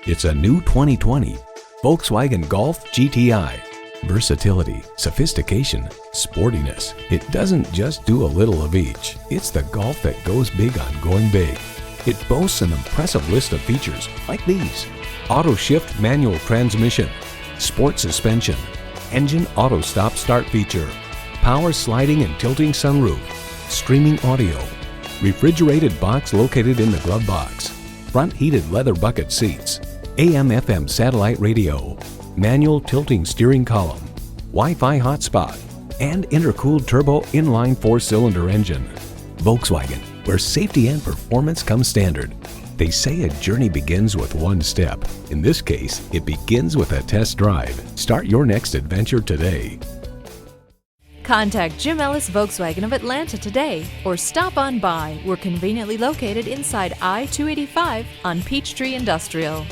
It's a new 2020 Volkswagen Golf GTI. Versatility, sophistication, sportiness. It doesn't just do a little of each. It's the Golf that goes big on going big. It boasts an impressive list of features like these: auto shift manual transmission, sport suspension, engine auto stop start feature, power sliding and tilting sunroof, streaming audio, refrigerated box located in the glove box, front heated leather bucket seats, AM/FM satellite radio, manual tilting steering column, Wi-Fi hotspot, and intercooled turbo inline 4-cylinder engine. Volkswagen, where safety and performance come standard. They say a journey begins with one step. In this case, it begins with a test drive. Start your next adventure today. Contact Jim Ellis Volkswagen of Atlanta today or stop on by. We're conveniently located inside I-285 on Peachtree Industrial.